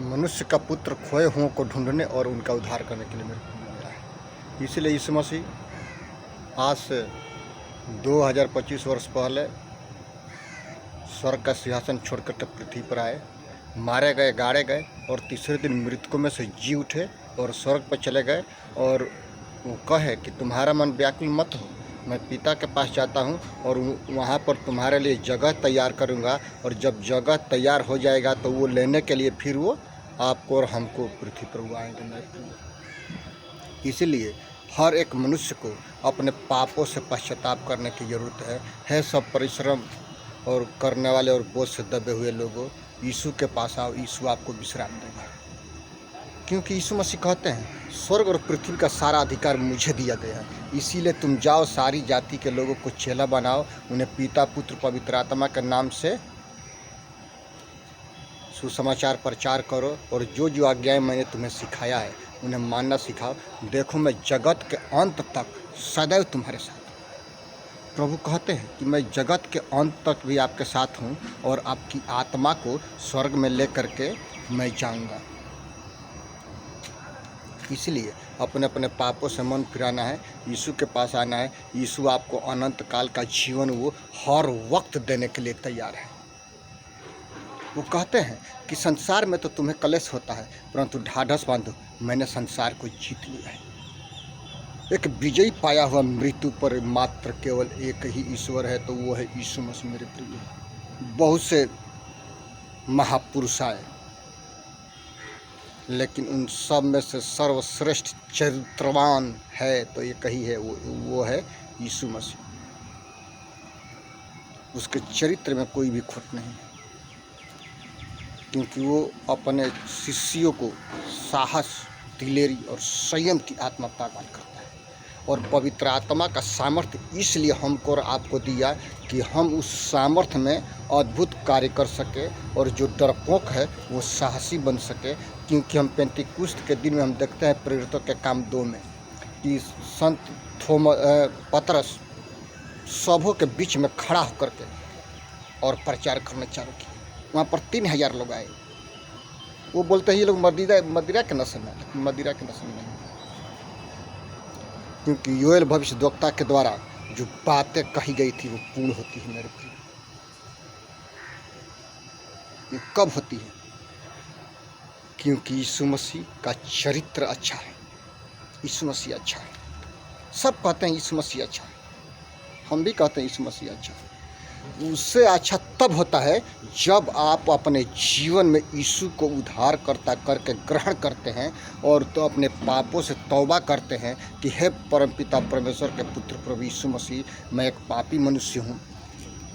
मनुष्य का पुत्र खोए हुओं को ढूंढने और उनका उद्धार करने के लिए मेरे को मिला है। इसलिए यीशु मसीह आज से 2025 वर्ष पहले स्वर्ग का सिंहासन छोड़कर तब पृथ्वी पर आए, मारे गए, गाड़े गए और तीसरे दिन मृतकों में से जी उठे और स्वर्ग पर चले गए। और वो कहे कि तुम्हारा मन व्याकुल मत हो, मैं पिता के पास जाता हूँ और वहाँ पर तुम्हारे लिए जगह तैयार करूँगा, और जब जगह तैयार हो जाएगा तो वो लेने के लिए फिर वो आपको और हमको पृथ्वी पर वो आएंगे मेरे प्रिय। इसीलिए हर एक मनुष्य को अपने पापों से पश्चाताप करने की ज़रूरत है। सब परिश्रम और करने वाले और बोझ से दबे हुए लोगों, यीशु के पास आओ, यीशु आपको विश्राम देगा। क्योंकि यीशु मसीह कहते हैं स्वर्ग और पृथ्वी का सारा अधिकार मुझे दिया गया है, इसीलिए तुम जाओ, सारी जाति के लोगों को चेला बनाओ, उन्हें पिता, पुत्र, पवित्र आत्मा के नाम से सुसमाचार प्रचार करो, और जो जो आज्ञाएं मैंने तुम्हें सिखाया है उन्हें मानना सिखाओ। देखो मैं जगत के अंत तक सदैव तुम्हारे साथ। प्रभु कहते हैं कि मैं जगत के अंत तक भी आपके साथ हूँ और आपकी आत्मा को स्वर्ग में ले करके मैं जाऊँगा। इसलिए अपने अपने पापों से मन फिराना है, यीशु के पास आना है। यीशु आपको अनंत काल का जीवन वो हर वक्त देने के लिए तैयार है। वो कहते हैं कि संसार में तो तुम्हें कलेश होता है, परंतु ढाढ़स बांधो, मैंने संसार को जीत लिया है। एक विजयी पाया हुआ मृत्यु पर मात्र केवल एक ही ईश्वर है, तो वो है यीशु मसीह मेरे प्रिय। बहुत से महापुरुष आए, लेकिन उन सब में से सर्वश्रेष्ठ चरित्रवान है तो एक ही है, वो है यीशु मसीह। उसके चरित्र में कोई भी खोट नहीं है, क्योंकि वो अपने शिष्यों को साहस, दिलेरी और संयम की आत्मा प्रदान करता है। और पवित्र आत्मा का सामर्थ्य इसलिए हमको और आपको दिया कि हम उस सामर्थ्य में अद्भुत कार्य कर सके, और जो डरपोक है वो साहसी बन सके। क्योंकि हम पेंतीकुस्त के दिन में हम देखते हैं प्रेरितों के काम 2 में कि संत पतरस सबों के बीच में खड़ा होकर के और प्रचार करना चालू किया। वहाँ पर 3000 लोग आए। वो बोलते हैं ये लोग मदिरा के नशे में, मदिरा के नशे में नहीं, क्योंकि योएल भविष्यद्वक्ता के द्वारा जो बातें कही गई थी वो पूर्ण होती है मेरे प्रिय। ये कब होती है? क्योंकि यीशु मसीह का चरित्र अच्छा है। यीशु मसीह अच्छा है। सब कहते हैं यीशु मसीह अच्छा है, हम भी कहते हैं यीशु मसीह अच्छा है। उससे अच्छा तब होता है जब आप अपने जीवन में यीशु को उद्धारकर्ता करके ग्रहण करते हैं, और तो अपने पापों से तौबा करते हैं कि हे परमपिता परमेश्वर के पुत्र प्रभु यीशु मसीह, मैं एक पापी मनुष्य हूँ,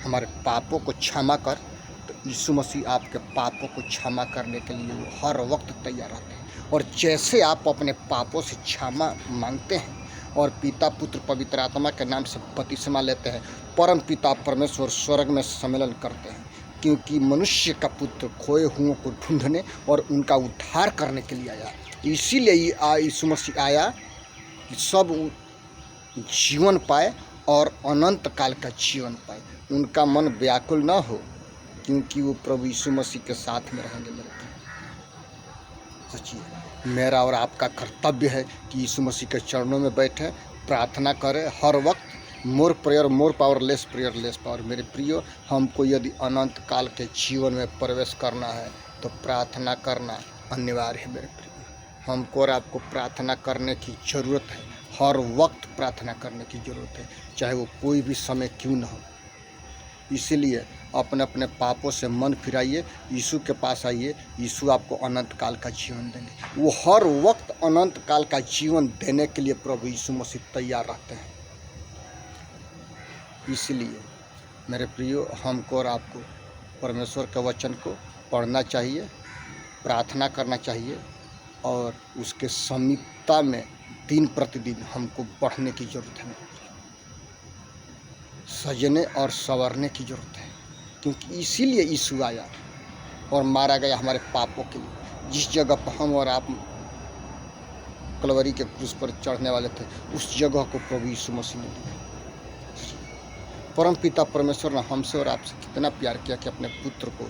हमारे पापों को क्षमा कर। तो यीशु मसीह आपके पापों को क्षमा करने के लिए वो हर वक्त तैयार रहते हैं। और जैसे आप अपने पापों से क्षमा मांगते हैं और पिता, पुत्र, पवित्र आत्मा के नाम से बपतिस्मा लेते हैं, परम पिता परमेश्वर स्वर्ग में सम्मेलन करते हैं। क्योंकि मनुष्य का पुत्र खोए हुओं को ढूंढने और उनका उद्धार करने के लिए आया। इसीलिए यीशु मसीह आया कि सब जीवन पाए और अनंत काल का जीवन पाए, उनका मन व्याकुल न हो, क्योंकि वो प्रभु यीशु मसीह के साथ में रहेंगे मेरे। सोचिए, मेरा और आपका कर्तव्य है कि यीशु मसीह के चरणों में बैठे, प्रार्थना करें हर वक्त। More prayer more power, less prayer less power. मेरे प्रियो, हमको यदि अनंत काल के जीवन में प्रवेश करना है तो प्रार्थना करना अनिवार्य है मेरे प्रियो। हमको और आपको प्रार्थना करने की ज़रूरत है, हर वक्त प्रार्थना करने की ज़रूरत है, चाहे वो कोई भी समय क्यों न हो। इसीलिए अपने अपने पापों से मन फिराइए, यीशु के पास आइए, यीशु आपको अनंत काल का जीवन देंगे। वो हर वक्त अनंत काल का जीवन देने के लिए प्रभु यीशु मसीह तैयार रहते हैं। इसलिए मेरे प्रियो, हमको और आपको परमेश्वर के वचन को पढ़ना चाहिए, प्रार्थना करना चाहिए, और उसके समीपता में दिन प्रतिदिन हमको बढ़ने की ज़रूरत है। सजने और संवरने की ज़रूरत है, क्योंकि इसीलिए यीशु आया और मारा गया हमारे पापों के लिए। जिस जगह पर हम और आप कलवरी के क्रूस पर चढ़ने वाले थे, उस जगह को प्रभु यीशु मसीह ने दिया। परम पिता परमेश्वर ने हमसे और आपसे कितना प्यार किया कि अपने पुत्र को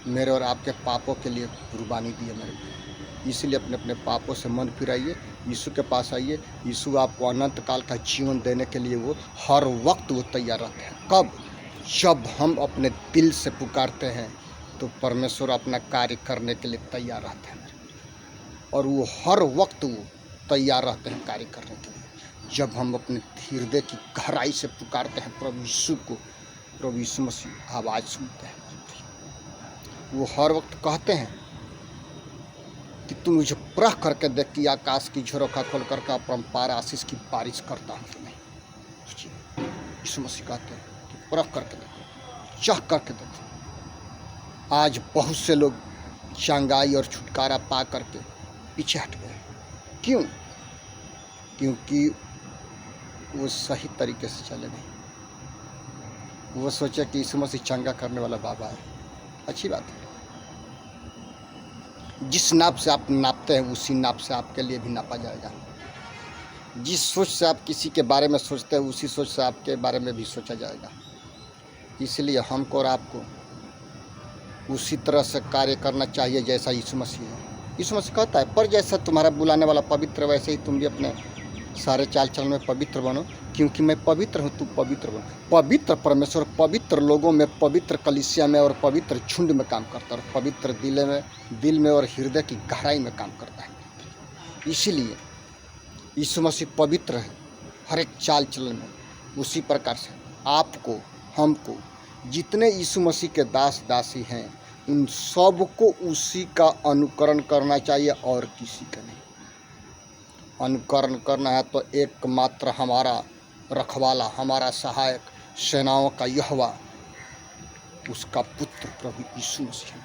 मेरे और आपके पापों के लिए कुर्बानी दी है मेरे को। इसलिए अपने अपने पापों से मन फिराइए, यीशु के पास आइए। यीशु आपको अनंत काल का जीवन देने के लिए वो हर वक्त वो तैयार रहते हैं। कब? जब हम अपने दिल से पुकारते हैं तो परमेश्वर अपना कार्य करने के लिए तैयार रहते हैं, और वो हर वक्त वो तैयार रहते हैं कार्य करने के लिए। जब हम अपने हृदय की गहराई से पुकारते हैं प्रभु यीशु को, प्रभु यीशु मसीह आवाज़ सुनते हैं। वो हर वक्त कहते हैं कि तू मुझे परख करके देख कि आकाश की झरोखा खोल करके अपरंपार आशीष की बारिश करता हूँ कि नहीं। यीशु मसीह कहते हैं कि परख करके देखो, चाह करके देखो। आज बहुत से लोग चंगाई और छुटकारा पा करके पीछे हट गए। क्यों? क्योंकि वो सही तरीके से चले नहीं। वो सोचे कि यीशु मसीह चंगा करने वाला बाबा है। अच्छी बात है, जिस नाप से आप नापते हैं उसी नाप से आपके लिए भी नापा जाएगा। जिस सोच से आप किसी के बारे में सोचते हैं उसी सोच से आपके बारे में भी सोचा जाएगा। इसलिए हमको और आपको उसी तरह से कार्य करना चाहिए जैसा यीशु मसीह है। यीशु मसीह कहता है, पर जैसा तुम्हारा बुलाने वाला पवित्र वैसे ही तुम भी अपने सारे चाल चलन में पवित्र बनो, क्योंकि मैं पवित्र हूँ, तू पवित्र बनो। पवित्र परमेश्वर पवित्र लोगों में, पवित्र कलीसिया में और पवित्र झुंड में काम करता है, और पवित्र दिल में और हृदय की गहराई में काम करता है। इसीलिए यीशु मसीह पवित्र है हर एक चाल चलन में। उसी प्रकार से आपको, हमको, जितने यीशु मसीह के दास दासी हैं, उन सबको उसी का अनुकरण करना चाहिए और किसी का नहीं। अनुकरण करना है तो एकमात्र हमारा रखवाला, हमारा सहायक, सेनाओं का यहोवा, उसका पुत्र प्रभु यीशु मसीह है।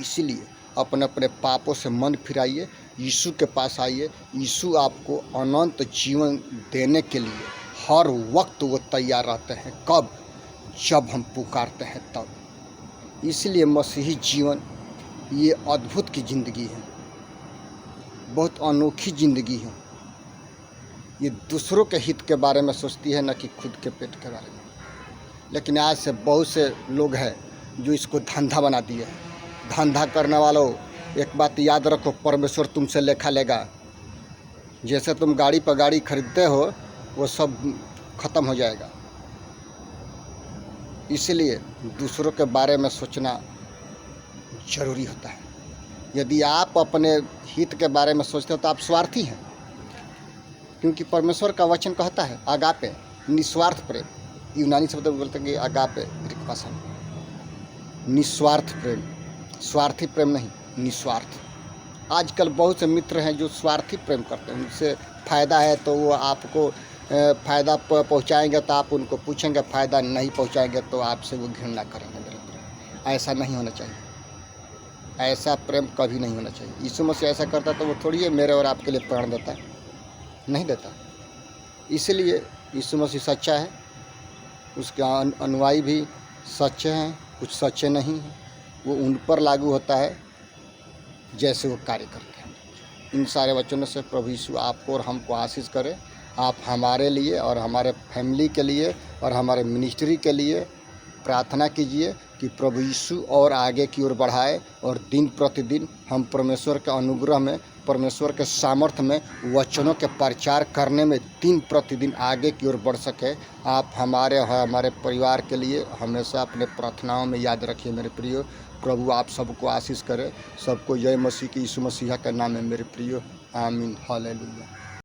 इसीलिए अपने अपने पापों से मन फिराइए, यीशु के पास आइए। यीशु आपको अनंत जीवन देने के लिए हर वक्त वो तैयार रहते हैं। कब? जब हम पुकारते हैं तब। इसलिए मसीही जीवन ये अद्भुत की ज़िंदगी है, बहुत अनोखी ज़िंदगी है। ये दूसरों के हित के बारे में सोचती है, न कि खुद के पेट के बारे में। लेकिन आज से बहुत से लोग हैं जो इसको धंधा बना दिए हैं। धंधा करने वालों, एक बात याद रखो, परमेश्वर तुमसे लेखा लेगा। जैसे तुम गाड़ी पर गाड़ी खरीदते हो वो सब खत्म हो जाएगा। इसलिए दूसरों के बारे में सोचना जरूरी होता है। यदि आप अपने हित के बारे में सोचते हो तो आप स्वार्थी हैं, क्योंकि परमेश्वर का वचन कहता है अगापे, निस्वार्थ प्रेम। यूनानी शब्द बोलते हैं कि अगापे रिक्पासन, निस्वार्थ प्रेम। स्वार्थी प्रेम नहीं, निस्वार्थ। आजकल बहुत से मित्र हैं जो स्वार्थी प्रेम करते हैं। उनसे फ़ायदा है तो वो आपको फ़ायदा पहुंचाएंगे तो आप उनको पूछेंगे, फ़ायदा नहीं पहुंचाएंगे तो आपसे वो घृणा करेंगे। मेरे प्रेम ऐसा नहीं होना चाहिए। ऐसा प्रेम कभी नहीं होना चाहिए। यीशु मसीह ऐसा करता तो वो थोड़ी है मेरे और आपके लिए प्राण देता, नहीं देता। इसलिए यीशु मसीह सच्चा है, उसके अनुयायी भी सच्चे हैं, कुछ सच्चे नहीं हैं। वो उन पर लागू होता है जैसे वो कार्य करते हैं। इन सारे वचनों से प्रभु यीशु आपको और हमको आशीष करे। आप हमारे लिए और हमारे फैमिली के लिए और हमारे मिनिस्ट्री के लिए प्रार्थना कीजिए कि प्रभु यीशु और आगे की ओर बढ़ाए, और दिन प्रतिदिन हम परमेश्वर के अनुग्रह में, परमेश्वर के सामर्थ्य में, वचनों के प्रचार करने में दिन प्रतिदिन आगे की ओर बढ़ सके। आप हमारे और हमारे परिवार के लिए हमेशा अपने प्रार्थनाओं में याद रखिए मेरे प्रियो। प्रभु आप सबको आशीष करे। सबको जय मसीह की, यीशु मसीह के नाम में मेरे प्रियो, आमीन, हालेलुया।